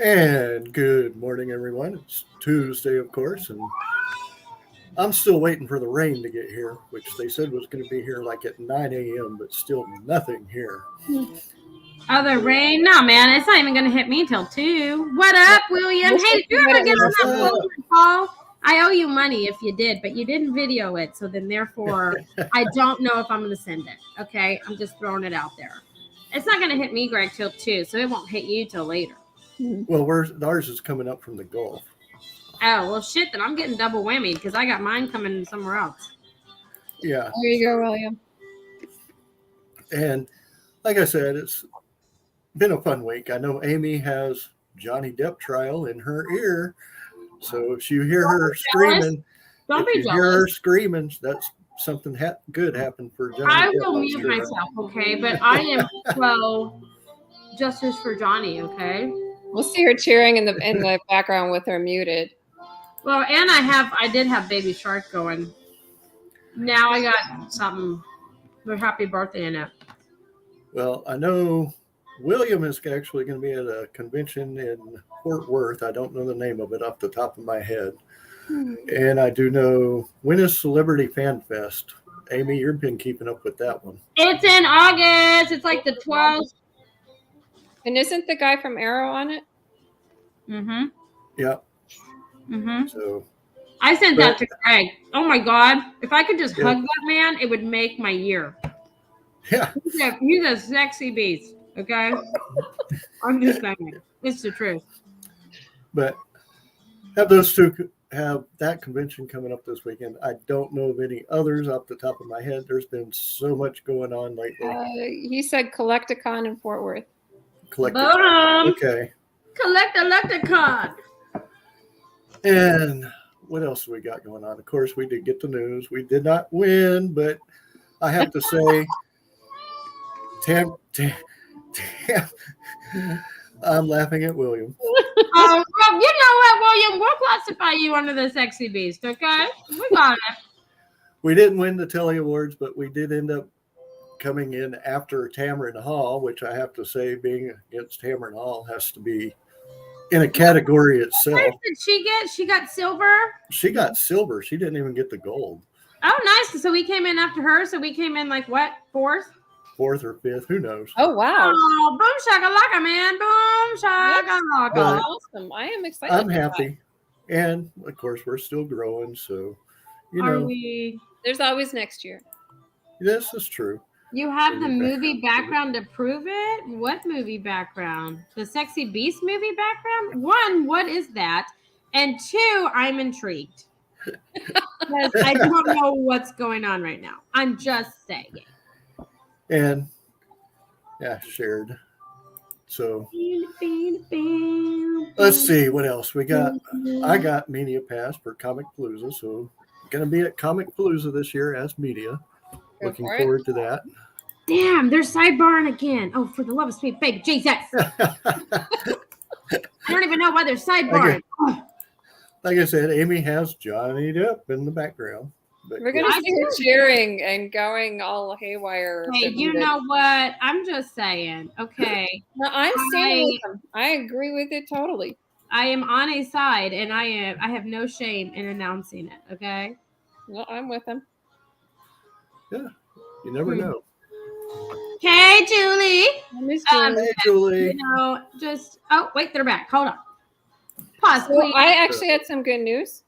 And good morning, everyone. It's Tuesday, of course, and I'm still waiting for the rain to get here, which they said was going to be here like at 9 a.m., but still nothing here. Oh, the rain? No, man, it's not even going to hit me till 2. What up, William? Hey, did you ever get on that phone call? I owe you money if you did, but you didn't video it, so then therefore I don't know if I'm going to send it, okay? I'm just throwing it out there. It's not going to hit me, Greg, till 2, so it won't hit you till later. Well, ours is coming up from the Gulf. Oh, well, shit, then I'm getting double whammy because I got mine coming somewhere else. Yeah. There you go, William. And like I said, it's been a fun week. I know Amy has Johnny Depp trial in her ear. So if you hear her screaming, hear her screaming, that's something good happened for Johnny I Depp. will mute myself, okay? But I am pro justice for Johnny, okay? We'll see her cheering in the background with her muted. Well, and I did have Baby Shark going. Now I got something with happy birthday in it. Well, I know William is actually going to be at a convention in Fort Worth. I don't know the name of it off the top of my head. And I do know, when is Celebrity Fan Fest? Amy, you've been keeping up with that one. It's in August. It's like the 12th. And isn't the guy from Arrow on it? Mm-hmm. Yeah. Mm-hmm. So I sent that to Greg. Oh my God. If I could just hug that man, it would make my year. Yeah. He's a sexy beast. Okay. I'm just saying. It's the truth. But have those two have that convention coming up this weekend. I don't know of any others off the top of my head. There's been so much going on lately. He said Collecticon in Fort Worth. Okay. Collect Electricon. And what else we got going on? Of course, we did get the news. We did not win, but I have to say, Tam, I'm laughing at William. Well, you know what, William? We'll classify you under the sexy beast, okay? We got it. We didn't win the Telly Awards, but we did end up coming in after Tamron Hall, which I have to say, being against Tamron Hall has to be in a category itself. What did she get? She got silver? She got silver. She didn't even get the gold. Oh, nice. So we came in after her. So we came in like what? Fourth or fifth. Who knows? Oh, wow. Oh, boom shakalaka, man. Boom shakalaka. Awesome. I am excited. I'm happy. And, of course, we're still growing. So, you know. There's always next year. This is true. You have the movie background to prove it? What movie background? The Sexy Beast movie background? 1, what is that? And 2, I'm intrigued. Because I don't know what's going on right now. I'm just saying. And, yeah, shared. So, let's see what else we got. I got Media Pass for Comic Palooza. So, going to be at Comic Palooza this year as media. Looking forward to that. Damn, they're sidebarring again. Oh, for the love of sweet baby Jesus. I don't even know why they're sidebarring. Like I said, Amy has Johnny Depp in the background. But we're going to see her cheering and going all haywire. Hey, you know what? I'm just saying. Okay. No, I'm saying with them. I agree with it totally. I am on a side, and I have no shame in announcing it. Okay. Well, I'm with them. Yeah, you never know. Hey, Julie. Hey, Julie. You know, wait, they're back. Hold on. Pause. So I actually had some good news.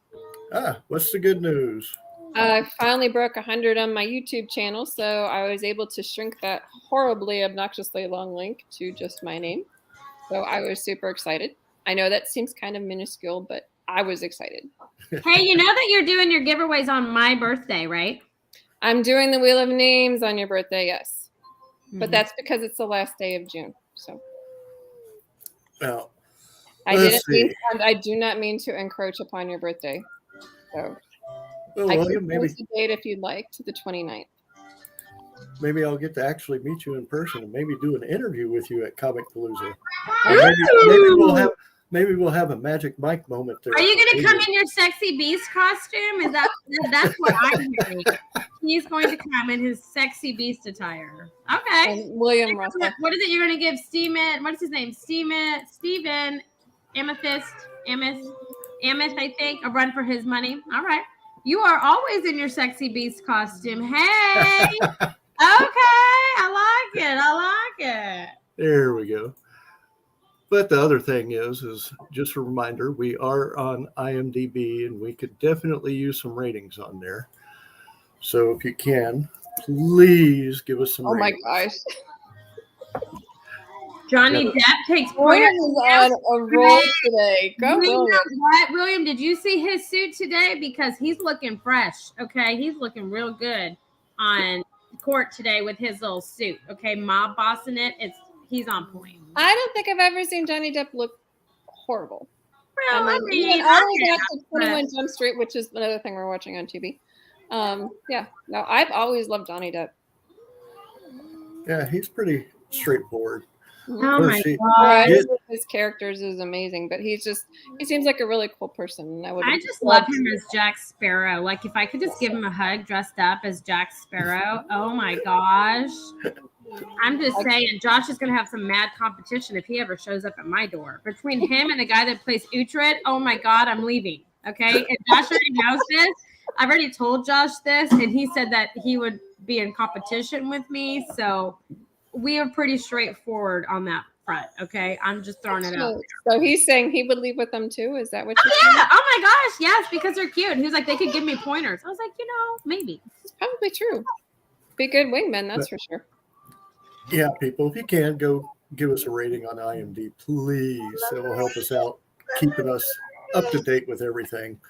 What's the good news? I finally broke 100 on my YouTube channel, so I was able to shrink that horribly, obnoxiously long link to just my name. So I was super excited. I know that seems kind of minuscule, but I was excited. Hey, you know that you're doing your giveaways on my birthday, right? I'm doing the Wheel of Names on your birthday, yes. But that's because it's the last day of June. So Now, I let's didn't see. I do not mean to encroach upon your birthday. So Well, I William, can post a date if you'd like to the 29th. maybe I'll get to actually meet you in person and maybe do an interview with you at Comic Palooza. Maybe we'll have a Magic Mike moment there. Are you going to come in your sexy beast costume? That's what I'm hearing? He's going to come in his sexy beast attire. Okay. And William Russell. What is it you're going to give Steven? What is his name? Steven Amethyst, I think, a run for his money. All right. You are always in your sexy beast costume. Hey. Okay. I like it. There we go. But the other thing is just a reminder, we are on IMDb and we could definitely use some ratings on there. So if you can, please give us some ratings. My gosh. Johnny Depp takes William is on a roll today. Go, William. What? William, did you see his suit today? Because he's looking fresh. Okay. He's looking real good on court today with his little suit. Okay. Mob bossing it. He's on point. I don't think I've ever seen Johnny Depp look horrible. Well, I mean all the way back to 21 Jump Street, which is another thing we're watching on TV. Yeah, no, I've always loved Johnny Depp. Yeah, he's pretty straightforward. Oh my God. His characters is amazing, but he seems like a really cool person. I just love him as Jack Sparrow. Like if I could just give him a hug dressed up as Jack Sparrow. Oh my gosh. I'm just saying, Josh is going to have some mad competition if he ever shows up at my door. Between him and the guy that plays Uhtred, oh my God, I'm leaving. Okay? And Josh already knows this. I've already told Josh this, and he said that he would be in competition with me. So we are pretty straightforward on that front. Okay? I'm just throwing it out. So he's saying he would leave with them too? Is that what you're saying? Yeah. Oh my gosh. Yes, because they're cute. He was like, they could give me pointers. I was like, maybe. It's probably true. Be good wingmen, that's for sure. Yeah, people, if you can, go give us a rating on IMDb, please. It will help us out, keeping us up to date with everything.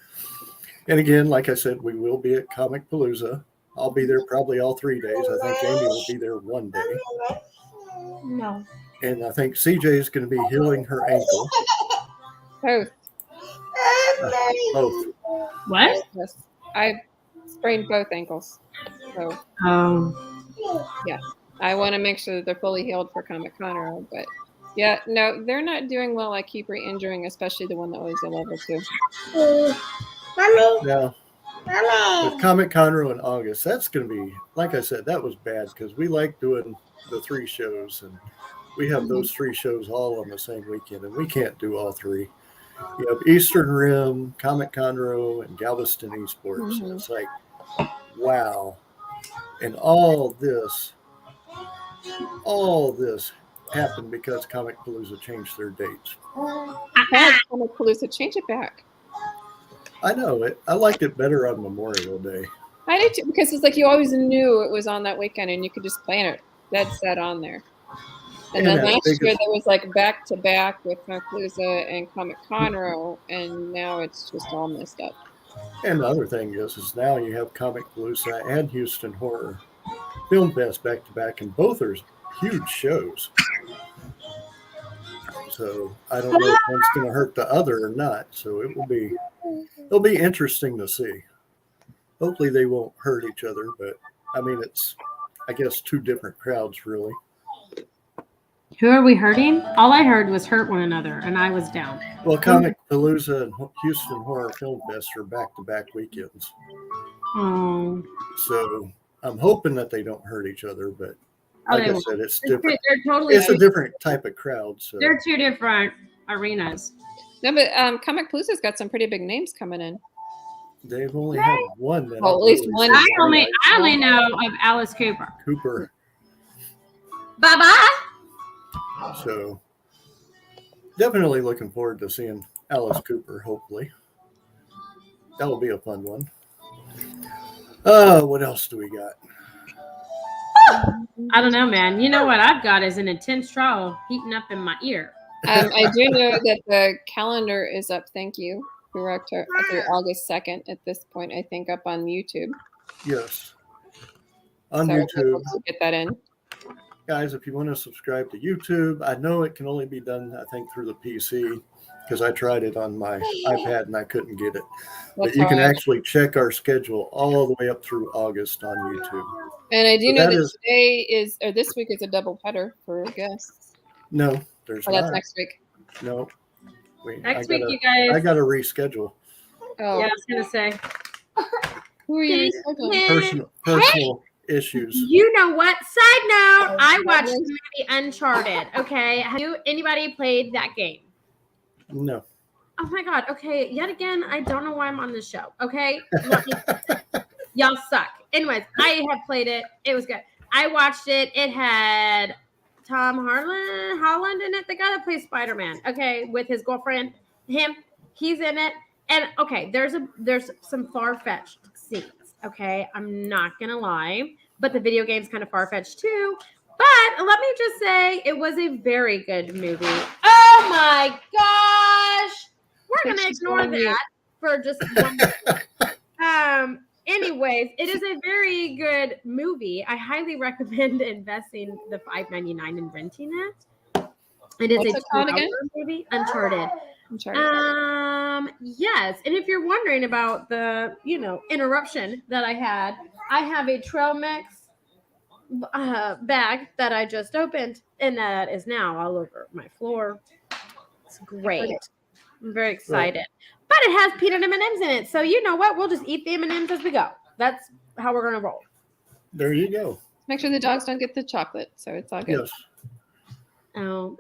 And again, like I said, we will be at Comic Palooza. I'll be there probably all 3 days. I think Amy will be there one day. No. And I think CJ is going to be healing her ankle. Both. Both. What? Yes. I sprained both ankles. So. Yeah. I want to make sure that they're fully healed for Comic Conroe, but yeah, no, they're not doing well. I keep re-injuring, especially the one that was a level 2. Now, with Comic Conroe in August, that's going to be, like I said, that was bad because we like doing the 3 shows, and we have those 3 shows all on the same weekend, and we can't do all 3. You have Eastern Rim, Comic Conroe, and Galveston Esports. And it's like, wow. And all this happened because Comic Palooza changed their dates. Comic Palooza, change it back. I know it. I liked it better on Memorial Day. I did too, because it's like you always knew it was on that weekend and you could just plan it dead set on there. And then last year there was like back to back with Comic Palooza and Comic Conroe, and now it's just all messed up. And the other thing is now you have Comic Palooza and Houston Horror Film Fest back to back, and both are huge shows. So I don't know if one's going to hurt the other or not. So it'll be interesting to see. Hopefully they won't hurt each other, but I mean it's, I guess, 2 different crowds really. Who are we hurting? All I heard was hurt one another, and I was down. Well, Comic Palooza and Houston Horror Film Fest are back-to-back weekends. Oh. So I'm hoping that they don't hurt each other, but like I said, it's different. They're totally it's a different type of crowd. So they're 2 different arenas. No, but Comic Palooza's got some pretty big names coming in. They've only had one. That well, at least one. I only know of Alice Cooper. Bye-bye. So definitely looking forward to seeing Alice Cooper, hopefully. That will be a fun one. What else do we got? I don't know, man. You know what I've got is an intense trial heating up in my ear. I do know that the calendar is up. Thank you. Through August 2nd at this point, I think, up on YouTube. Yes. On so YouTube. We'll get that in. Guys, if you want to subscribe to YouTube, I know it can only be done, I think, through the PC because I tried it on my iPad and I couldn't get it. But you can actually check our schedule all the way up through August on YouTube. And I do know that today or this week is a double header for guests. No, there's not. That's next week. No. Next week, you guys. I got to reschedule. Oh. Yeah, I was going to say. Who are you rescheduling? Personal issues. You know what? Side note, I watched the movie Uncharted. Okay. Have anybody played that game? No. Oh my God. Okay. Yet again, I don't know why I'm on this show. Okay. Y'all suck. Anyways, I have played it. It was good. I watched it. It had Tom Holland in it, the guy that plays Spider-Man. Okay. With his girlfriend, he's in it. And okay, there's some far-fetched scenes. Okay. I'm not going to lie, but the video game's kind of far-fetched too. But let me just say it was a very good movie. Oh my gosh. We're going to ignore that for just 1 minute. Anyways, it is a very good movie. I highly recommend investing the $5.99 and renting it. It is a 2-hour movie, Uncharted. Yes, and if you're wondering about the, interruption that I had, I have a trail mix bag that I just opened, and that is now all over my floor. It's great. I'm very excited. But it has peanut M&Ms in it. So you know what? We'll just eat the M&Ms as we go. That's how we're going to roll. There you go. Make sure the dogs don't get the chocolate. So it's all good. Yes. Oh,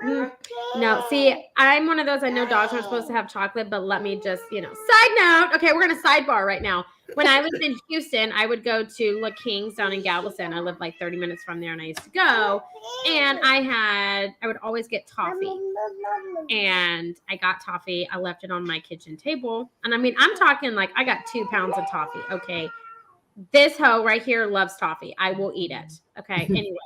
no. See, I'm one of those, I know dogs aren't supposed to have chocolate, but let me just, side note. Okay, we're going to sidebar right now. When I lived in Houston, I would go to La King's down in Galveston. I lived like 30 minutes from there, and I used to go. And I would always get toffee. And I got toffee. I left it on my kitchen table. And I mean, I'm talking like I got 2 pounds of toffee. Okay. This hoe right here loves toffee. I will eat it. Okay. Anyways.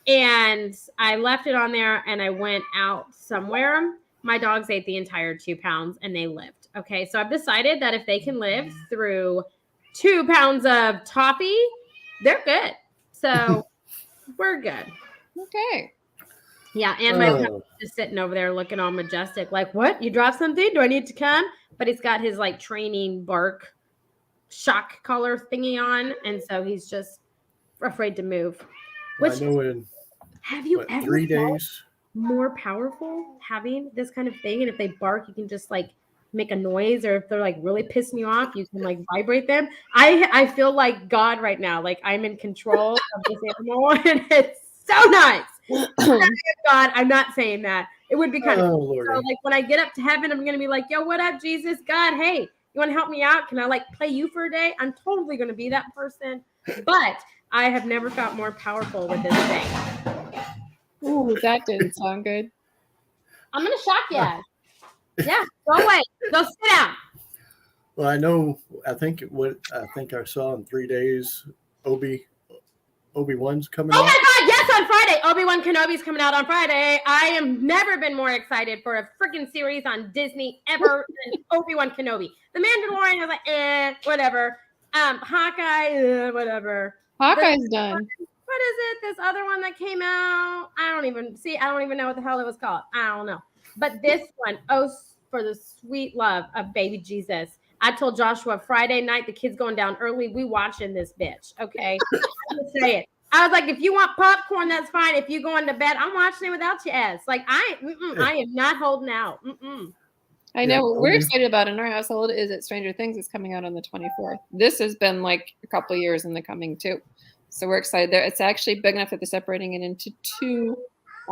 And I left it on there and I went out somewhere. My dogs ate the entire 2 pounds and they lived. Okay. So I've decided that if they can live through 2 pounds of toffee, they're good. So we're good. Okay. Yeah. And my pup is just sitting over there looking all majestic. Like, what? You dropped something? Do I need to come? But he's got his like training bark shock collar thingy on. And so he's just afraid to move. Which, I know have you ever 3 days more powerful having this kind of thing? And if they bark, you can just like make a noise, or if they're like really pissing you off, you can like vibrate them. I feel like God right now, like I'm in control of this animal, and it's so nice. God, I'm not saying that. It would be kind of cool. So like when I get up to heaven, I'm gonna be like, yo, what up, Jesus? God, hey, you want to help me out? Can I like play you for a day? I'm totally gonna be that person. But I have never felt more powerful with this thing. Ooh, that didn't sound good. I'm gonna shock you. Yeah, go away. Go sit down. Well, I think I saw in 3 days Obi-Wan's coming out. Oh my God, yes, on Friday. Obi-Wan Kenobi's coming out on Friday. I have never been more excited for a freaking series on Disney ever than Obi-Wan Kenobi. The Mandalorian, I was like, whatever. Hawkeye, whatever. Hawkeye's done. What is it? This other one that came out? I don't even know what the hell it was called. I don't know. But this one, for the sweet love of baby Jesus. I told Joshua Friday night, the kid's going down early. We watching this bitch. Okay. I'm gonna say it. I was like, if you want popcorn, that's fine. If you going to bed, I'm watching it without your ass. Like I am not holding out. I know what we're excited about in our household is that Stranger Things is coming out on the 24th. This has been like a couple of years in the coming too. So we're excited there. It's actually big enough that they're separating it into 2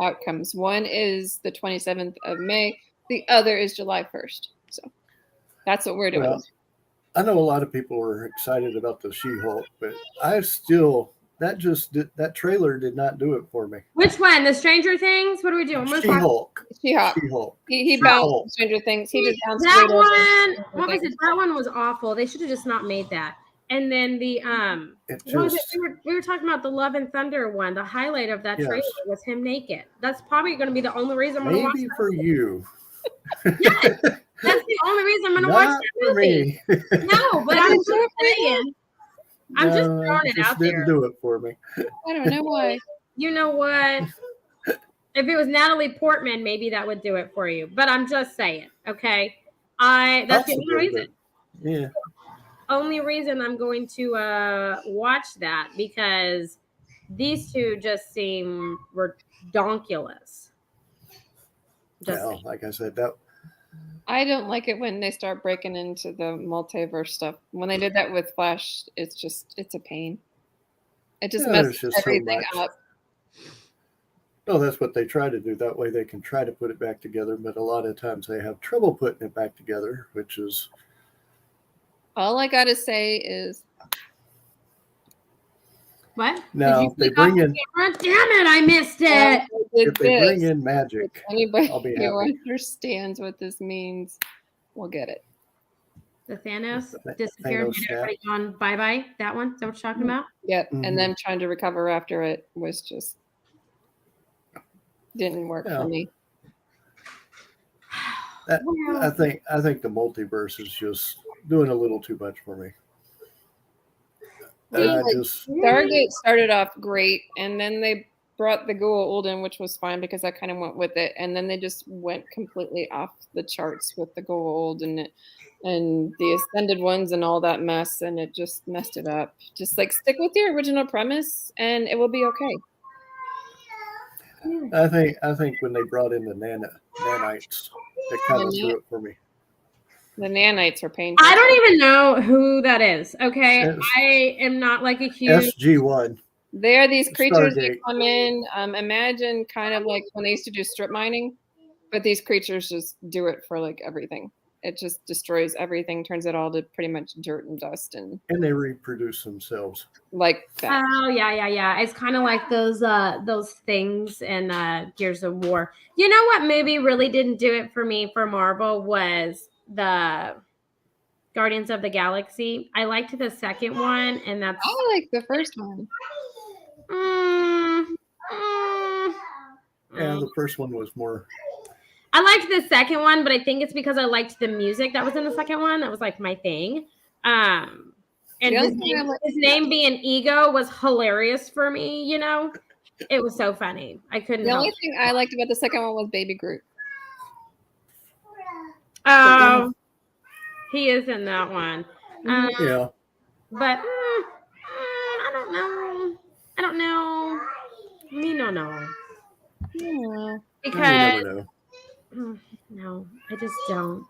outcomes. One is the 27th of May. The other is July 1st. So that's what we're doing. Well, I know a lot of people were excited about the She-Hulk, but that trailer did not do it for me. Which one? The Stranger Things? What are we doing? She-Hulk. She-Hulk. He bounced Stranger Things. He just bounced that one. What was it? That one was awful. They should have just not made that. And then the It what was it? just We were talking about the Love and Thunder one. The highlight of that trailer yes, was him naked. That's probably going to be the only reason I'm going to watch maybe that. for you. Yes, that's the only reason I'm going to watch Not that for movie. me. No, but I'm just saying. I'm just No, throwing it just out didn't there. do it for me. I don't know why. You know what? If it was Natalie Portman, maybe that would do it for you. But I'm just saying, okay? That's the only Possibly, reason. but yeah. Only reason I'm going to watch that, because these two just seem redonkulous. Well, like I said, that I don't like it when they start breaking into the multiverse stuff. When they did that with Flash, it's a pain. It just yeah, messes there's just so everything much. up. Well, that's what they try to do. That way they can try to put it back together, but a lot of times they have trouble putting it back together, which is All I gotta say is What? now Did they you bring click in off the camera? Damn it, I missed it. if they bring in magic, Anybody I'll be who happy. understands what this means will get it. The Thanos The disappeared, Thanos made snap. everybody gone bye-bye. That one? Is that what you're talking about? Yep. Mhm. And then trying to recover after it was just didn't work Yeah. for me. I think the multiverse is just doing a little too much for me. And I just Stargate started off great, and then they brought the Goa'uld in, which was fine because I kind of went with it, and then they just went completely off the charts with the Goa'uld and the Ascended ones and all that mess, and it just messed it up. Just like stick with your original premise, and it will be okay. I think when they brought in the nanites, it kind of threw it for me. The nanites are painful. I don't even know who that is. Okay, It's I am not like a huge. SG1. They're these creatures that Stargate. come in. Imagine kind of like when they used to do strip mining, but these creatures just do it for like everything. It just destroys everything, turns it all to pretty much dirt and dust, and And they reproduce themselves. like that. Oh yeah. It's kind of like those things in Gears of War. You know what movie really didn't do it for me for Marvel was the Guardians of the Galaxy. I liked the second one, and that's I like the first one. Yeah, the first one was more. I liked the second one, but I think it's because I liked the music that was in the second one. That was like my thing. And his name being Ego was hilarious for me. You know, it was so funny. I couldn't. The help only thing I liked about the second one was Baby Groot. Oh, he is in that one. Yeah. But I don't know. I don't know. Me no. Yeah. Because You never know. no, I just don't.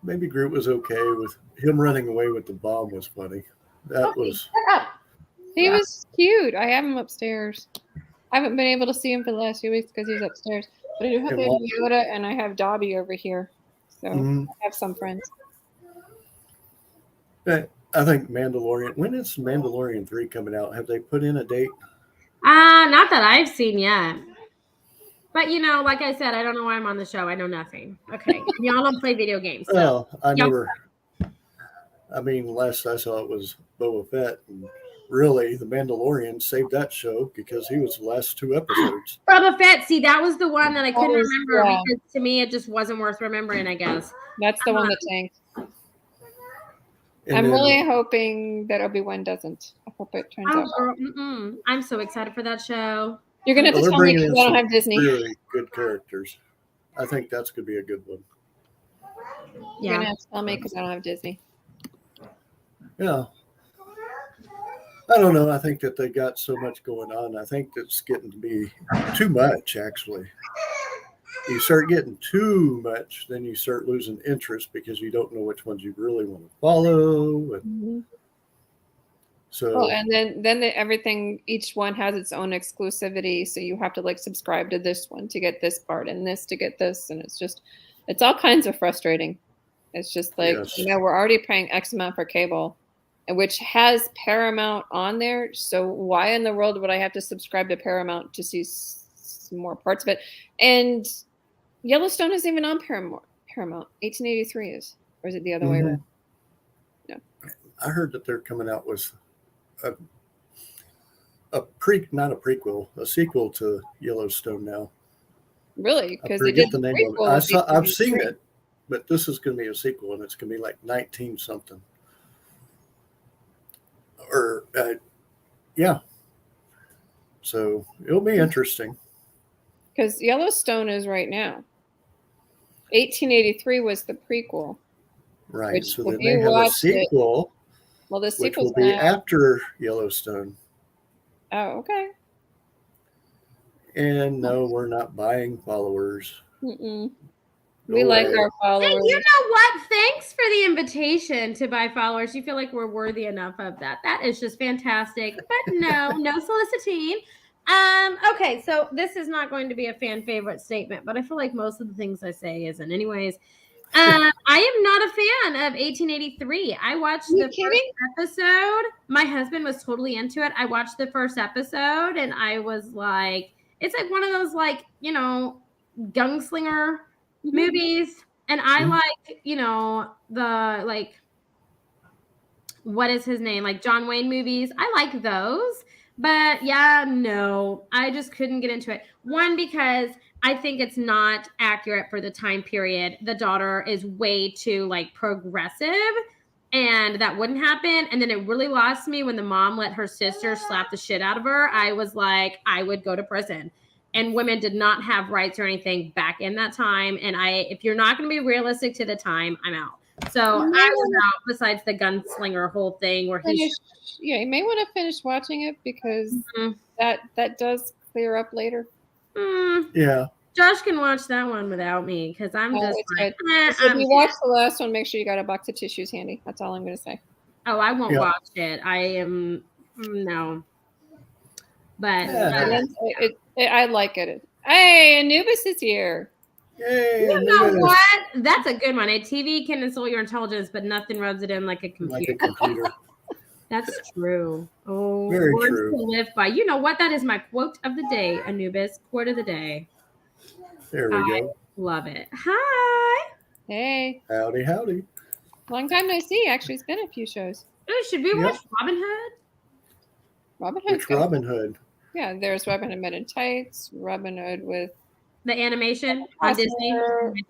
Maybe Groot was okay with him running away with the bomb was funny. That was. He was cute. I have him upstairs. I haven't been able to see him for the last few weeks because he's upstairs. But I do have Baby Yoda and I have Dobby over here. So I have some friends. I think Mandalorian. When is Mandalorian 3 coming out? Have they put in a date? Not that I've seen yet. But you know, like I said, I don't know why I'm on the show. I know nothing. Okay, y'all don't play video games. So. Well, I never. I mean, last I saw it was Boba Fett, and really, the Mandalorian saved that show because he was the last 2 episodes. Boba Fett. See, that was the one that I couldn't remember because to me it just wasn't worth remembering. I guess that's the one that tanked. I'm really hoping that Obi-Wan doesn't. I hope it turns out. I'm so excited for that show. You're gonna have to tell me because I don't have Disney. Really good characters. I think that's gonna be a good one. You're gonna have to tell me because I don't have Disney. Yeah. I don't know. I think that they got so much going on. I think that's getting to be too much, actually. You start getting too much, then you start losing interest because you don't know which ones you really want to follow. And so, and then everything, each one has its own exclusivity. So you have to like subscribe to this one to get this part and this to get this. And it's all kinds of frustrating. It's just like, we're already paying X amount for cable, which has Paramount on there. So why in the world would I have to subscribe to Paramount to see some more parts of it? And Yellowstone isn't even on Paramount. 1883 is, or is it the other way around? No. I heard that they're coming out with a not a prequel, a sequel to Yellowstone now. Really? I Because they forget did the name of it. I've seen it, but this is going to be a sequel, and it's going to be like 19 something. Or yeah, so it'll be interesting. Because Yellowstone is right now. 1883 was the prequel. Right. Which, So if then you they have a watched sequel, Well, the which sequel's will be now. after Yellowstone. Oh, okay. And no, we're not buying followers. Mm-mm. Go We like away. our followers. Hey, you know what? Thanks for the invitation to buy followers. You feel like we're worthy enough of that. That is just fantastic. But no soliciting. Okay, so this is not going to be a fan favorite statement, but I feel like most of the things I say isn't. Anyways, I am not a fan of 1883. I watched the first episode. My husband was totally into it. I watched the first episode and I was like, it's like one of those like, gunslinger movies. And I like, the like, what is his name? Like John Wayne movies. I like those. But yeah, no, I just couldn't get into it. One, because I think it's not accurate for the time period. The daughter is way too like progressive and that wouldn't happen. And then it really lost me when the mom let her sister slap the shit out of her. I was like, I would go to prison. And women did not have rights or anything back in that time. And if you're not going to be realistic to the time, I'm out. So I was out. Besides the gunslinger whole thing where you may want to finish watching it because that does clear up later. Yeah. Josh can watch that one without me because I'm just like, so if you watch the last one, make sure you got a box of tissues handy. That's all I'm going to say. Oh, I won't watch it. I am no. But I like it. Hey, Anubis is here. Yay, you know what? That's a good one. A TV can insult your intelligence, but nothing rubs it in like a computer. That's true. Oh, very words true. to live by. You know what? That is my quote of the day, Anubis. Quote of the day. There we go. Love it. Hi. Hey. Howdy, howdy. Long time no see. Actually, it's been a few shows. Oh, should we watch Robin Hood? Robin Hood. Which Robin Hood? Yeah, there's Robin Hood Men in Tights, Robin Hood with the animation on Disney.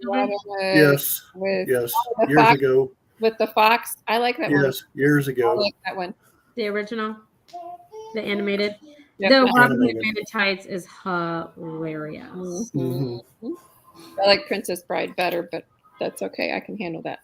Robin Hood yes. Years ago. With the fox. I like that one. Yes, years ago. I like that one. The original. The animated. Yep. The Robin Hood Men in Tights is hilarious. Mm-hmm. I like Princess Bride better, but that's okay. I can handle that.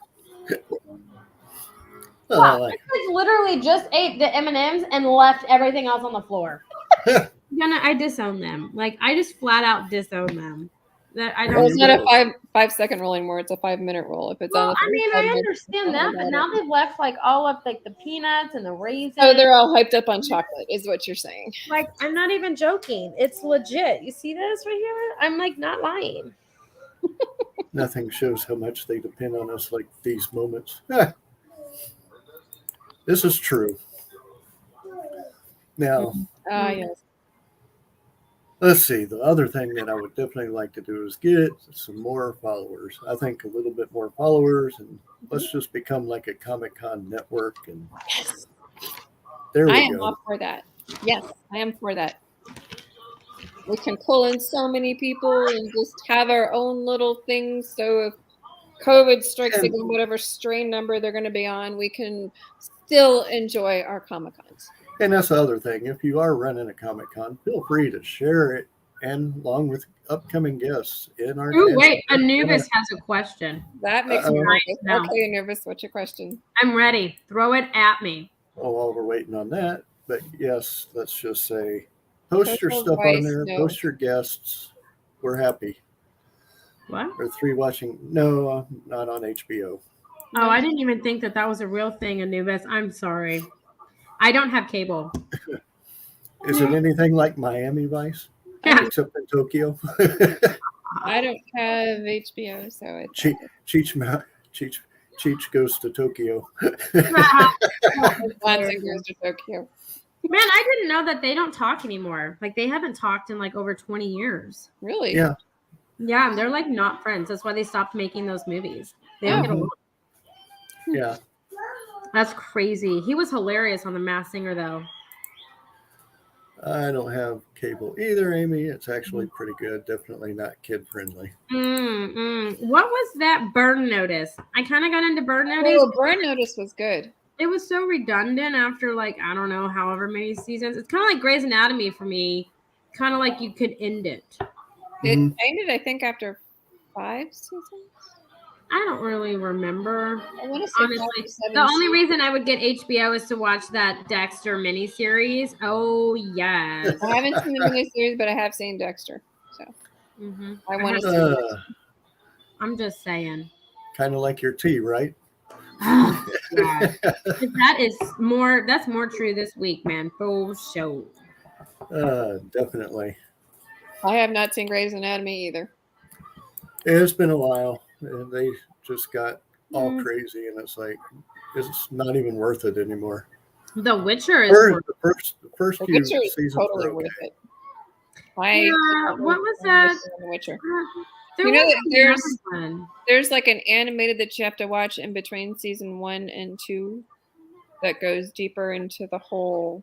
I literally just ate the M&Ms and left everything else on the floor. I disown them. Like I just flat out disown them. That I don't. Well, it's not a 5-second rule anymore. It's a 5-minute rule. If it's on the. I mean, I understand that, but now they've left like all of like the peanuts and the raisins. Oh, they're all hyped up on chocolate, is what you're saying. Like I'm not even joking. It's legit. You see this right here? I'm like not lying. Nothing shows how much they depend on us like these moments. This is true. Now, yes. Let's see. The other thing that I would definitely like to do is get some more followers. I think a little bit more followers, and let's just become like a Comic-Con network. And there we go. I am all for that. Yes, I am for that. We can pull in so many people and just have our own little things. So if COVID strikes again, whatever strain number they're going to be on, we can still enjoy our Comic-Cons. And that's the other thing. If you are running a Comic-Con, feel free to share it, and along with upcoming guests in our. Oh wait, Anubis has a question. That makes me nervous. Okay, Anubis, what's your question? I'm ready. Throw it at me. Oh, while we're waiting on that, but yes, let's just say, post your stuff on there. No. Post your guests. We're happy. What? Or 3 watching? No, not on HBO. Oh, I didn't even think that was a real thing, Anubis. I'm sorry. I don't have cable. Is it anything like Miami Vice? Yeah. Except in Tokyo? I don't have HBO, so it's... Cheech goes to Tokyo. Lansing goes to Tokyo. Man, I didn't know that they don't talk anymore. Like, they haven't talked in, like, over 20 years. Really? Yeah. Yeah, they're, like, not friends. That's why they stopped making those movies. They don't get along. Yeah. That's crazy. He was hilarious on The Masked Singer, though. I don't have cable either, Amy. It's actually pretty good. Definitely not kid friendly. What was that Burn Notice? I kind of got into Burn Notice. Oh, Burn Notice was good. It was so redundant after, like, I don't know, however many seasons. It's kind of like Grey's Anatomy for me. Kind of like you could end it. It ended, I think, after 5 seasons. I don't really remember. I want to say honestly, the only reason I would get HBO is to watch that Dexter miniseries. Oh yes. I haven't seen the miniseries, but I have seen Dexter. So I want to see. I'm just saying. Kind of like your tea, right? Oh, God. That's more true this week, man. For sure. Definitely. I have not seen Grey's Anatomy either. It's been a while, and they just got all crazy, and it's like it's not even worth it anymore. The Witcher is the first The few Witcher is seasons totally were okay. worth it. What was that? The Witcher. There You know was that one. there's like an animated that you have to watch in between season 1 and 2 that goes deeper into the whole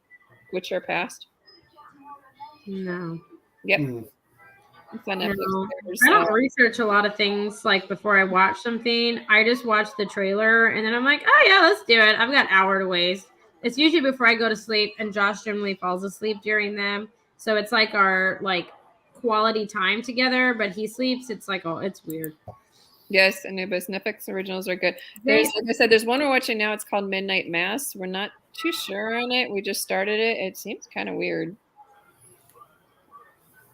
Witcher past. No. Yep. It's on Netflix. No. I don't research a lot of things like before I watch something. I just watch the trailer and then I'm like, oh yeah, let's do it. I've got an hour to waste. It's usually before I go to sleep, and Josh generally falls asleep during them. So it's like our quality time together, but he sleeps. It's like, oh, it's weird. Yes, Anubis. Netflix originals are good. Like I said, there's one we're watching now. It's called Midnight Mass. We're not too sure on it. We just started it. It seems kind of weird.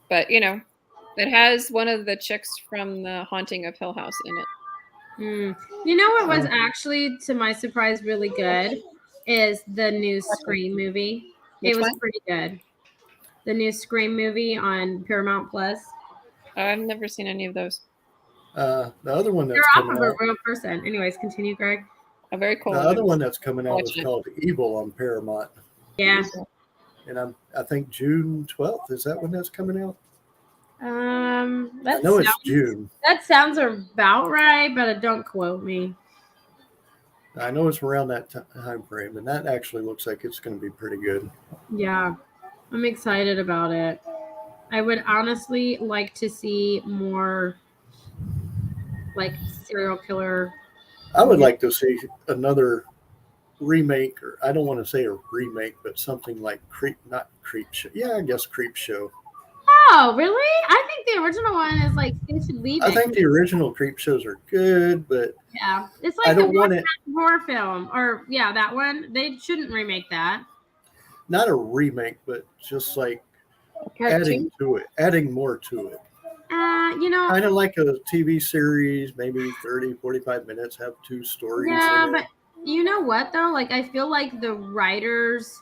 But, it has one of the chicks from The Haunting of Hill House in it. You know what was actually, to my surprise, really good is the new Scream movie. It was pretty good. The new Scream movie on Paramount Plus. I've never seen any of those. The other one that's They're coming off of out. a real person. Anyways, continue, Greg. Very cool. The other one that's coming out is called Evil on Paramount. Yeah. And I think June 12th. Is that when that's coming out? I know it's June. That sounds about right, but don't quote me. I know it's around that time frame, and that actually looks like it's going to be pretty good. Yeah, I'm excited about it. I would honestly like to see more serial killer. I would like to see another remake, or I don't want to say a remake, but something like Creep Show. Yeah, I guess Creep Show. Oh, really? I think the original one is they should leave it. I think the original Creep Shows are good, but yeah, it's like I don't want it. Horror film, or that one. They shouldn't remake that. Not a remake, but just like adding more to it. Kind of like a TV series, maybe 30, 45 minutes, have 2 stories. Yeah, but you know what though? I feel like the writers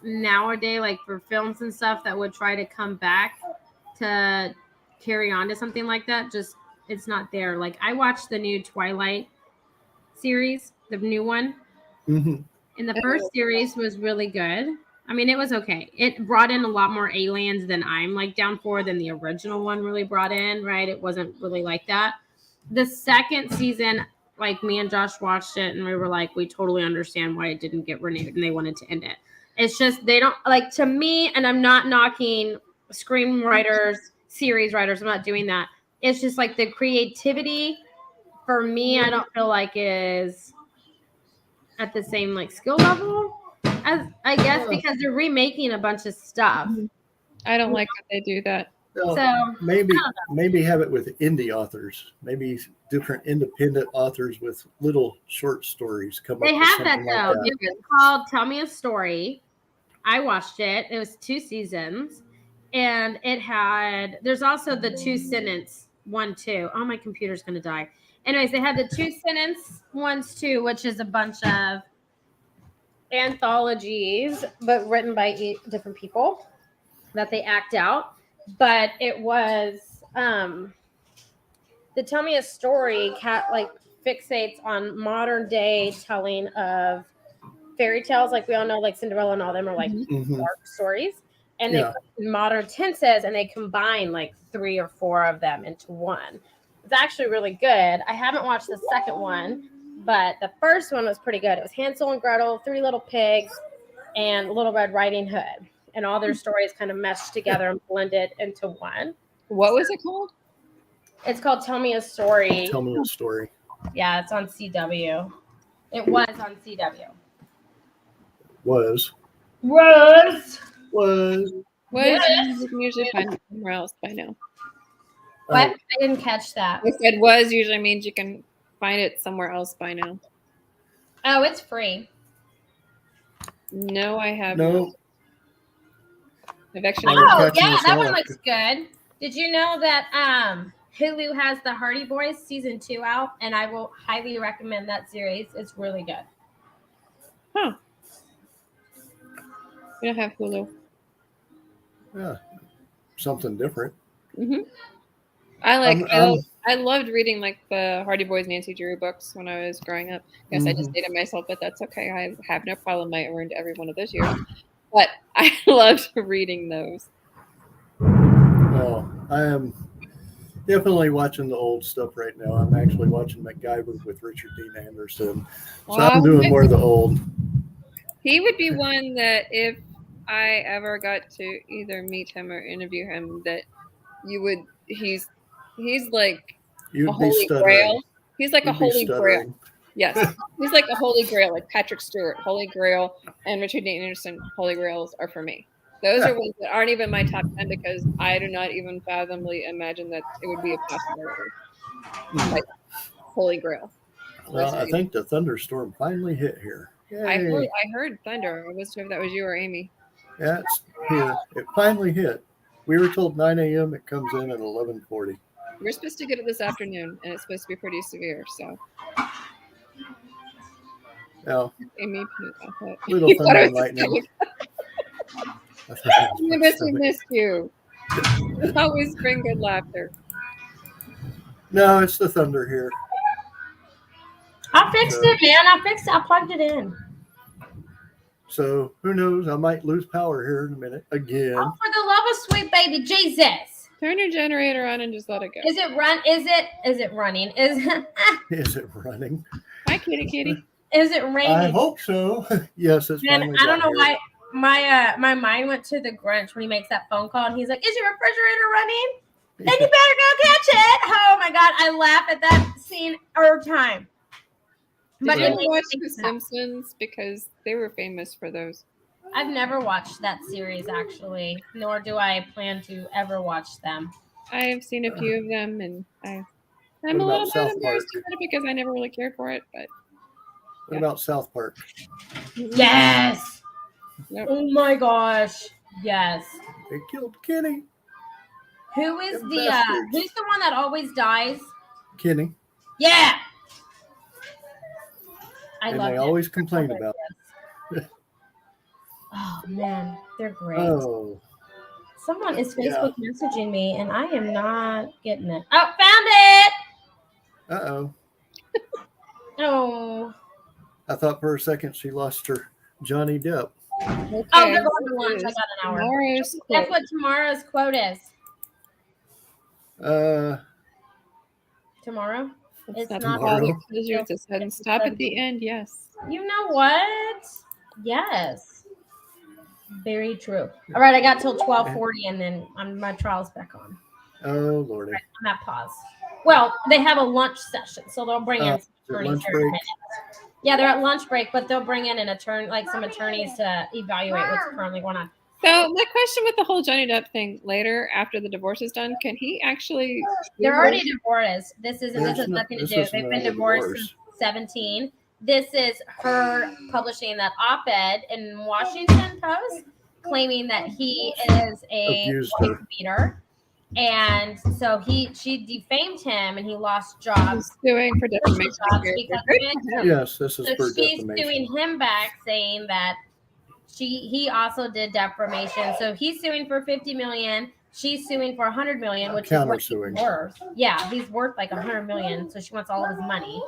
nowadays, for films and stuff that would try to come back to carry on to something like that, just it's not there. I watched the new Twilight series, the new one, and the first series was really good. I mean, it was okay. It brought in a lot more aliens than I'm down for than the original one really brought in, right? It wasn't really like that. The second season, me and Josh watched it and we were we totally understand why it didn't get renewed and they wanted to end it. It's just they don't to me, and I'm not knocking screenwriters, series writers. I'm not doing that. It's just the creativity for me, I don't feel is at the same skill level as I guess because they're remaking a bunch of stuff. I don't like that they do that. So maybe have it with indie authors, maybe different independent authors with little short stories come they up. They have that though. It was called Tell Me a Story. I watched it. It was 2 seasons, and there's also the 2-sentence 1 too. Oh, my computer's gonna die. Anyways, they had the 2-sentence ones too, which is a bunch of anthologies, but written by different people that they act out. But it was the Tell Me a Story fixates on modern day telling of fairy tales, we all know, Cinderella and all them are dark stories, and they put modern tenses and they combine 3 or 4 of them into one. It's actually really good. I haven't watched the second one, but the first one was pretty good. It was Hansel and Gretel, 3 little pigs, and Little Red Riding Hood, and all their stories kind of meshed together and blended into one. What was it called? It's called Tell Me a Story. Tell me a story. Yeah, it's on CW. It was on CW. Was. Was. Yes. You can usually find it somewhere else by now. What? I didn't catch that. I said was usually means you can find it somewhere else by now. Oh, it's free. No, I have No. I've actually Oh, yeah, that one looks good. Did you know that Hulu has the Hardy Boys season 2 out, and I will highly recommend that series. It's really good. Huh. We don't have Hulu. Yeah. Something different. Mm-hmm. I loved reading like the Hardy Boys Nancy Drew books when I was growing up. Yes, I just dated myself, but that's okay. I have no problem. I earned every one of those years. But I loved reading those. Well, I am definitely watching the old stuff right now. I'm actually watching MacGyver with Richard Dean Anderson. So I'm doing more of the old. He would be one that if I ever got to either meet him or interview him, that you would. He's like a holy grail. He's like a holy grail. Yes, he's like a holy grail, like Patrick Stewart, holy grail, and Richard Dean Anderson, holy grails are for me. Those are ones that aren't even my top 10 because I do not even fathomably imagine that it would be a possibility. Like holy grail. Well, I think the thunderstorm finally hit here. I heard thunder. I wasn't sure if that was you or Amy. Yeah, it's here. It finally hit. We were told 9 a.m. It comes in at 11:40. We're supposed to get it this afternoon, and it's supposed to be pretty severe. So, yeah, Amy, little thunder and lightning. I guess we missed you. Always bring good laughter. No, it's the thunder here. I fixed it, man. I fixed it. I plugged it in. So who knows? I might lose power here in a minute again. Oh, for the love of sweet baby Jesus! Turn your generator on and just let it go. Is it running? Is it running? Is it running? Hi, kitty. Is it raining? I hope so. Yes, it's Man, finally. I don't know why my mind went to the Grinch when he makes that phone call and he's like, "Is your refrigerator running? Then you better go catch it!" Oh my god, I laugh at that scene every time. But I watch The Simpsons because they were famous for those. I've never watched that series actually, nor do I plan to ever watch them. I have seen a few of them, and I'm a little bit embarrassed about it because I never really cared for it. But what about South Park? Yes. Nope. Oh my gosh. Yes. They killed Kenny. Who is who's the one that always dies? Kenny. Yeah. And they always complain about it. Oh man, they're great. Oh. Someone is Facebook messaging me and I am not getting it. Oh, found it. Uh-oh. Oh. I thought for a second she lost her Johnny Depp. Okay. Oh, they're going to lunch. I got an hour. That's what tomorrow's quote is. Tomorrow? It's not all it's a sudden stop at the end, yes. You know what? Yes. Very true. All right, I got till 12:40 and then my trial's back on. Oh, Lordy. Right, I'm at pause. Well, they have a lunch session, so they'll bring in some attorneys. Yeah, they're at lunch break, but they'll bring in some attorneys to evaluate what's currently going on. So my question with the whole Johnny Depp thing later, after the divorce is done, can he actually? They're already divorced. This has nothing to do. They've been divorced since 2017. This is her publishing that op-ed in Washington Post, claiming that he is a wife beater, and so she defamed him, and he lost jobs. He's suing for defamation. Yes, this is for defamation. She's suing him back, saying that he also did defamation. So he's suing for $50 million. She's suing for $100 million, which is what he's worth. Yeah, he's worth like $100 million. So she wants all of his money.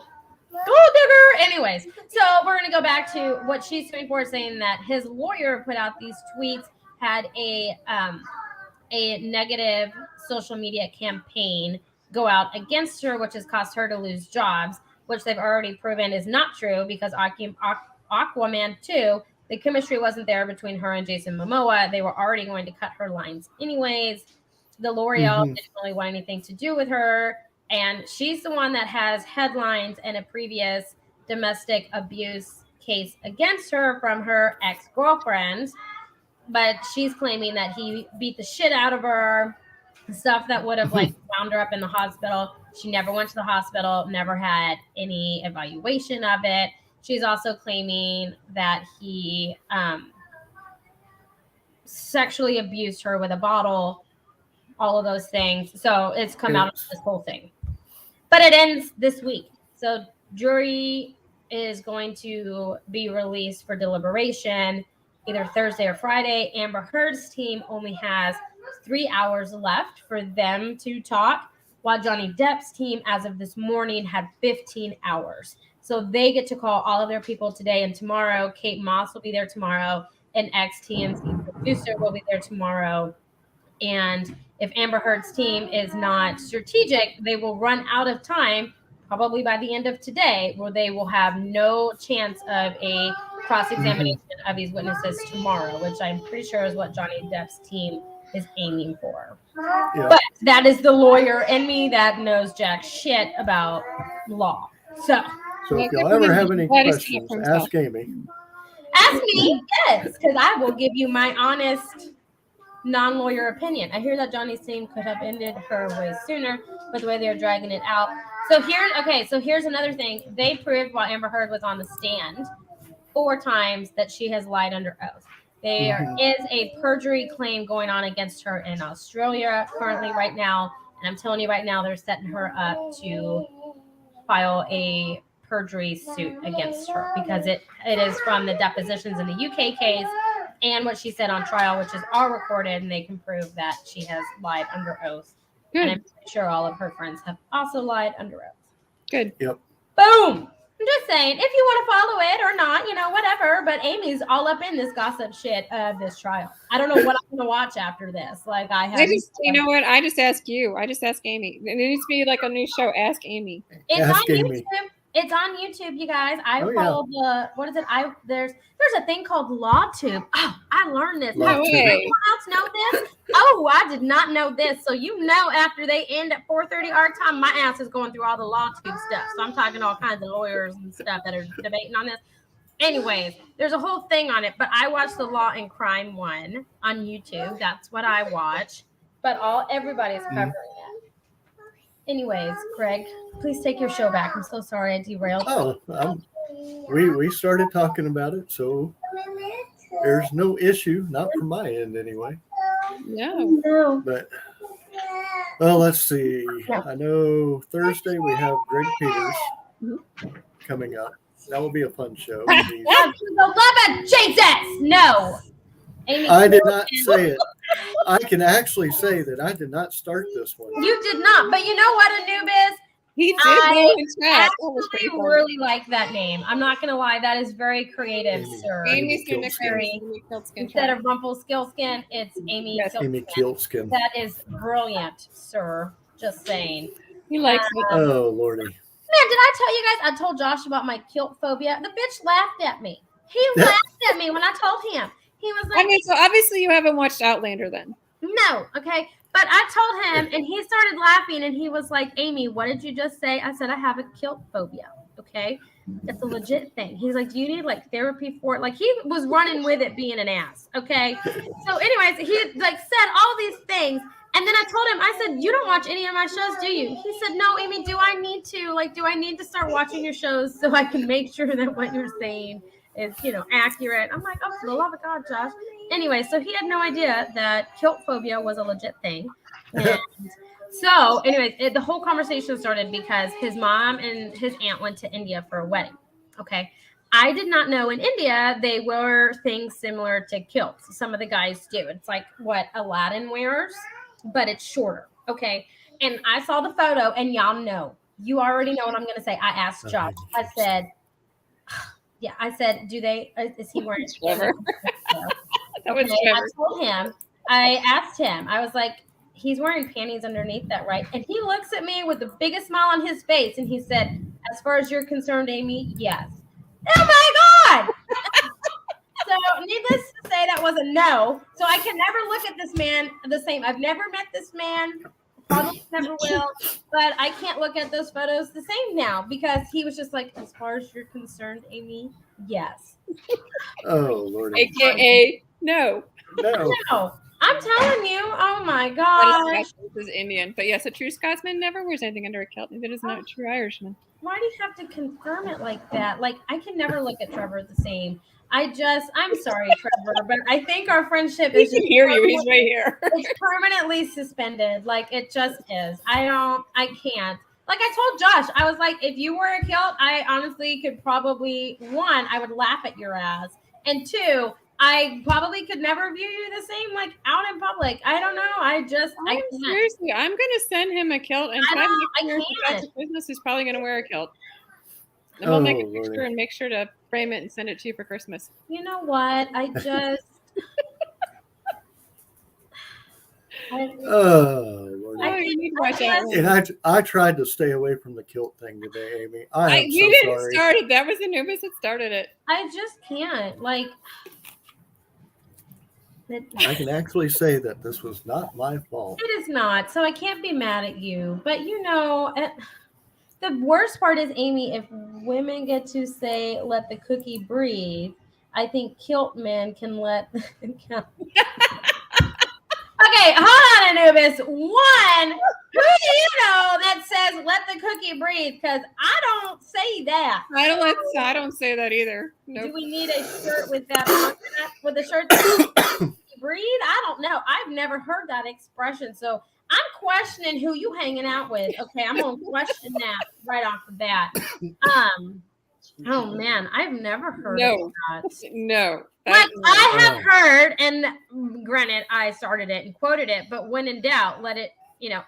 Gold digger. Anyways, so we're gonna go back to what she's suing for, saying that his lawyer put out these tweets, had a negative social media campaign go out against her, which has caused her to lose jobs. which they've already proven is not true because Aquaman 2, the chemistry wasn't there between her and Jason Momoa. They were already going to cut her lines anyways. The L'Oreal didn't really want anything to do with her, and she's the one that has headlines and a previous domestic abuse case against her from her ex-girlfriend. But she's claiming that he beat the shit out of her, stuff that would have like wound her up in the hospital. She never went to the hospital, never had any evaluation of it. She's also claiming that he sexually abused her with a bottle, all of those things. So it's come out of this whole thing. But it ends this week. So jury is going to be released for deliberation either Thursday or Friday. Amber Heard's team only has 3 hours left for them to talk, while Johnny Depp's team, as of this morning, had 15 hours. So they get to call all of their people today and tomorrow. Kate Moss will be there tomorrow. An ex-TMZ producer will be there tomorrow. And if Amber Heard's team is not strategic, they will run out of time probably by the end of today, where they will have no chance of a cross-examination of these witnesses tomorrow, which I'm pretty sure is what Johnny Depp's team is aiming for. Yeah. But that is the lawyer in me that knows jack shit about law. So if y'all ever have any questions, ask Amy. Ask me, yes, because I will give you my honest non-lawyer opinion. I hear that Johnny's team could have ended her way sooner, but the way they're dragging it out. So here's another thing. They proved while Amber Heard was on the stand 4 times that she has lied under oath. There is a perjury claim going on against her in Australia currently right now. And I'm telling you right now, they're setting her up to file a perjury suit against her because it is from the depositions in the UK case and what she said on trial, which is all recorded, and they can prove that she has lied under oath. Good. And I'm pretty sure all of her friends have also lied under oath. Good. Yep. Boom. I'm just saying, if you want to follow it or not, whatever. But Amy's all up in this gossip shit of this trial. I don't know what I'm going to watch after this. Like you know what? I just ask you. I just ask Amy. It needs to be like a new show. Ask Amy. It's on YouTube. It's on YouTube, you guys. I follow what is it? There's a thing called LawTube. Oh, I learned this. Does anyone else know this? Oh, I did not know this. So after they end at 4:30 our time, my ass is going through all the LawTube stuff. So I'm talking to all kinds of lawyers and stuff that are debating on this. Anyways, there's a whole thing on it, but I watch the Law and Crime one on YouTube. That's what I watch. But everybody's covering it. Anyways, Greg, please take your show back. I'm so sorry I derailed. Oh, we started talking about it, so there's no issue, not from my end anyway. No. But, well, let's see. I know Thursday we have Greg Peters coming up. That will be a fun show. Jesus! No. Amy, I did not say it. I can actually say that I did not start this one. You did not, but you know what a noob is? He did. I actually really like that name. I'm not going to lie. That is very creative, sir. Amy Instead of Rumpelstiltskin, it's Amy Kiltskin. That is brilliant, sir. Just saying. He likes it. Oh, Lordy. Man, did I tell you guys? I told Josh about my kilt phobia. The bitch laughed at me. He laughed at me when I told him. He was like, so obviously you haven't watched Outlander then. No, okay. But I told him, and he started laughing, and he was like, Amy, what did you just say? I said, I have a kilt phobia, okay? It's a legit thing. He's like, do you need, therapy for it? He was running with it being an ass, okay? So anyways, he, said all these things, and then I told him, I said, you don't watch any of my shows, do you? He said, no, Amy, do I need to start watching your shows so I can make sure that what you're saying is, accurate? I'm like, oh, for the love of God, Josh. Anyway, so he had no idea that kilt phobia was a legit thing. And so, anyways, the whole conversation started because his mom and his aunt went to India for a wedding. Okay. I did not know in India they wear things similar to kilts. Some of the guys do. It's like what Aladdin wears, but it's shorter. Okay. And I saw the photo, and y'all know. You already know what I'm going to say. I asked Josh. I said, is he wearing Trevor? That was Trevor. I told him, I asked him, I was like, he's wearing panties underneath that, right? And he looks at me with the biggest smile on his face, and he said, As far as you're concerned, Amy, yes. Oh my God! So, needless to say, that was a no. So, I can never look at this man the same. I've never met this man, probably never will, but I can't look at those photos the same now because he was just like, as far as you're concerned, Amy, yes. Oh, Lord. AKA no. No. No, I'm telling you. Oh my gosh. This is Indian, but yes, a true Scotsman never wears anything under a kilt. Neither does not a true Irishman. Why do you have to confirm it like that? Like, I can never look at Trevor the same. I'm sorry, Trevor, but I think our friendship is He can hear you. He's right here. It's permanently suspended. Like, it just is. I can't. Like I told Josh, I was like, if you wore a kilt, I honestly could probably, one, I would laugh at your ass. And two, I probably could never view you the same, like out in public. I don't know. I can't. Seriously, I'm gonna send him a kilt, and I can't. Christmas he's probably gonna wear a kilt. And we'll make a picture and make sure to frame it and send it to you for Christmas. You know what? I just. Oh, Lord. You need to watch out. And I tried to stay away from the kilt thing today, Amy. We didn't start it. That was Anubis that started it. I just can't. Like. I can actually say that this was not my fault. It is not. So I can't be mad at you. But the worst part is, Amy, if women get to say, let the cookie breathe, I think kilt men can let. Okay, hold on, Anubis. One, who do you know that says let the cookie breathe? Because I don't say that. I don't say that either. Nope. Do we need a shirt with that? With a shirt that breathe? I don't know. I've never heard that expression. So I'm questioning who you hanging out with. Okay, I'm gonna question that right off the bat. Oh man, I've never heard of that. No. Like I have heard, and granted, I started it and quoted it, but when in doubt, let it,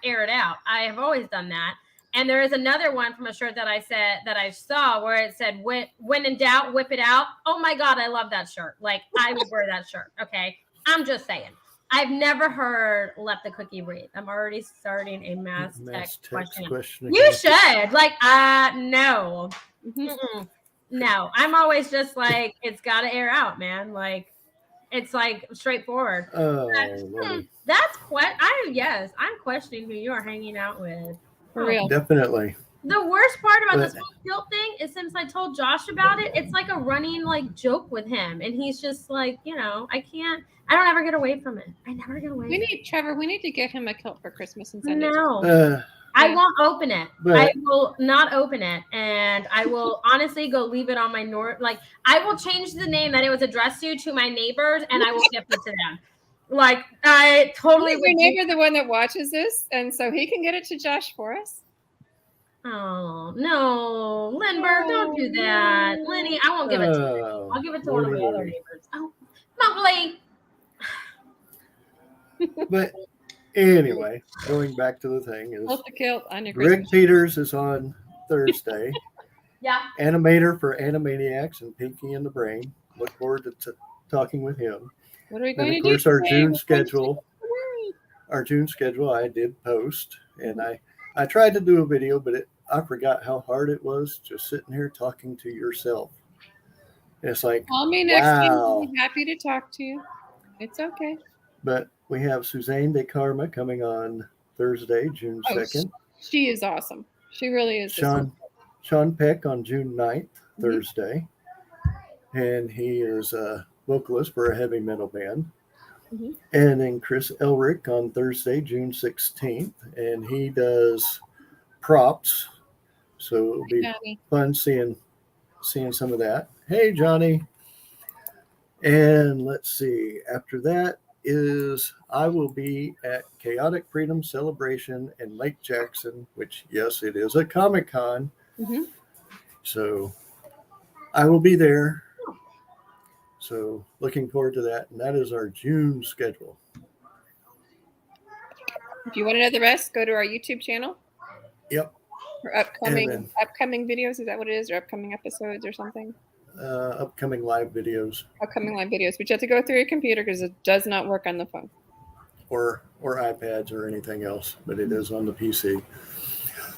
air it out. I have always done that. And there is another one from a shirt that I saw where it said, when in doubt, whip it out. Oh my God, I love that shirt. Like I would wear that shirt. Okay. I'm just saying. I've never heard let the cookie breathe. I'm already starting a mass text question. You should. Like, no. Mm-mm. No, I'm always just like, it's got to air out, man. Like, it's like straightforward. That's I'm questioning who you are hanging out with. For real. Definitely. The worst part about this whole kilt thing is since I told Josh about it, it's like a running like joke with him. And he's just like, I don't ever get away from it. I never get away from it. Trevor, we need to get him a kilt for Christmas and send it. I won't open it. I will not open it. And I will honestly go leave it on my I will change the name that it was addressed to my neighbors, and I will gift it to them. Like, I totally would. Your neighbor the one that watches this, and so he can get it to Josh for us? Oh, no. Lindbergh, don't do that. Lenny, I won't give it to you. I'll give it to one of my other neighbors. Oh, Mowgli. But anyway, going back to the thing is Greg Christmas. Peters is on Thursday. Yeah. Animator for Animaniacs and Pinky and the Brain. Look forward to talking with him. What are we going to do? Of course, our June schedule I did post, and I tried to do a video, but I forgot how hard it was just sitting here talking to yourself. It's like, call me next time. I'll be happy to talk to you. It's okay. But we have Suzanne De Karma coming on Thursday, June 2nd. She is awesome. She really is. Sean Peck on June 9th, Thursday. And he is a vocalist for a heavy metal band. Mm-hmm. And then Chris Elric on Thursday, June 16th. And he does props. So it'll be fun seeing some of that. Hey, Johnny. And let's see. After that I will be at Chaotic Freedom Celebration in Lake Jackson, which, yes, it is a Comic-Con. Mm-hmm. So I will be there. So looking forward to that. And that is our June schedule. If you want to know the rest, go to our YouTube channel. Yep. For upcoming videos. Is that what it is? Or upcoming episodes or something? Upcoming live videos. But you have to go through your computer because it does not work on the phone. Or iPads or anything else, but it is on the PC.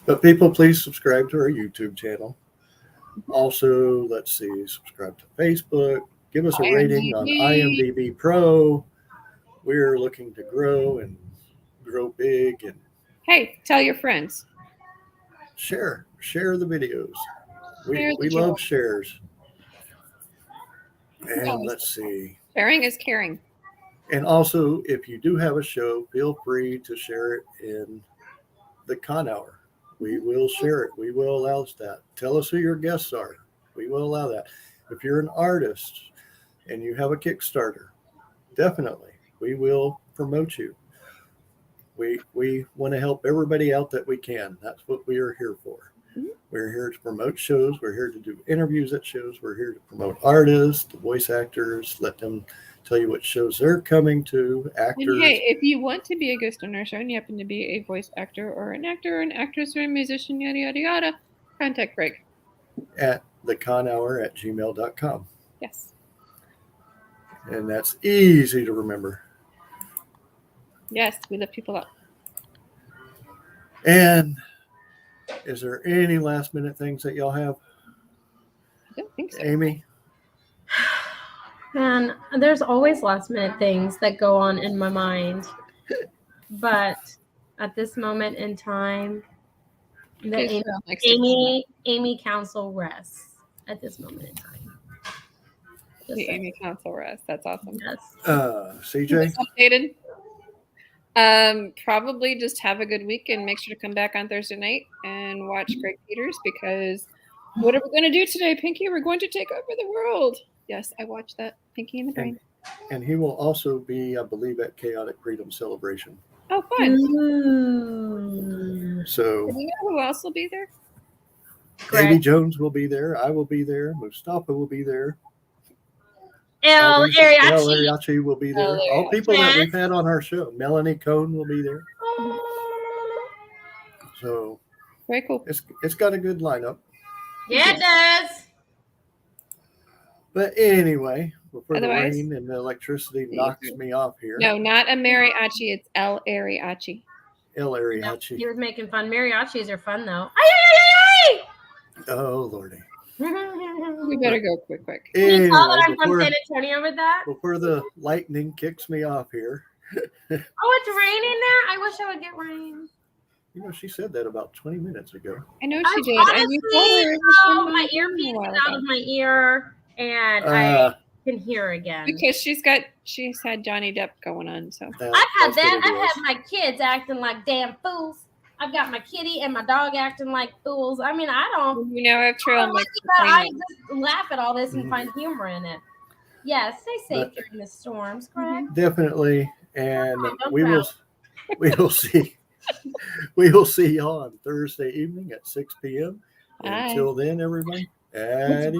But people, please subscribe to our YouTube channel. Also, let's see, subscribe to Facebook. Give us a rating on IMDb Pro. We're looking to grow and grow big, and Hey, tell your friends. share the videos. Share the We joy. love shares. And Yes. let's see. Sharing is caring. And also, if you do have a show, feel free to share it in the Con Hour. We will share it. We will allow that. Tell us who your guests are. We will allow that. If you're an artist and you have a Kickstarter, definitely, we will promote you. We want to help everybody out that we can. That's what we are here for. Mm-hmm. We're here to promote shows. We're here to do interviews at shows. We're here to promote artists, the voice actors, let them tell you what shows they're coming to, actors. And hey, if you want to be a guest on our show and you happen to be a voice actor or an actress or a musician, yada, yada, yada, contact Greg. At theconhour@gmail.com. Yes. And that's easy to remember. Yes, we lift people up. And is there any last minute things that y'all have? I don't think so. Amy? Man, there's always last minute things that go on in my mind. But at this moment in time, the Amy Council rests at this moment in time. The Amy Council rest. That's awesome. Yes. CJ? Updated. Probably just have a good week and make sure to come back on Thursday night and watch Greg Peters, because what are we going to do today, Pinky? We're going to take over the world. Yes, I watched that. Pinky and the Brain. And he will also be, I believe, at Chaotic Freedom Celebration. Oh, fun. Ooh. So, do you know who else will be there? Davy Jones will be there. I will be there. Mustafa will be there. El Ariachi will be there. El All people that we've had on our show. Melanie Cohn will be there. So very cool. It's got a good lineup. Yeah, it does. But anyway, before the rain and the electricity knocks me off here. No, not a mariachi. It's El Ariachi. El Ariachi. He was making fun. Mariachis are fun, though. Oh, Lordy. We better go quick. Anyway, you tell that I'm from San Antonio with that? Before the lightning kicks me off here. Oh, it's raining there? I wish I would get rain. You know, she said that about 20 minutes ago. I know she did. Honestly, my earpiece is out of my ear, and I can hear again. Because she's had Johnny Depp going on. So I've had that. I've had my kids acting like damn fools. I've got my kitty and my dog acting like fools. I mean, I don't. You know, I've trailed my. I just laugh at all this and find humor in it. Yeah, stay safe during the storms, correct? Definitely, and we will see. We will see y'all on Thursday evening at 6 p.m. Until then, everybody, adios.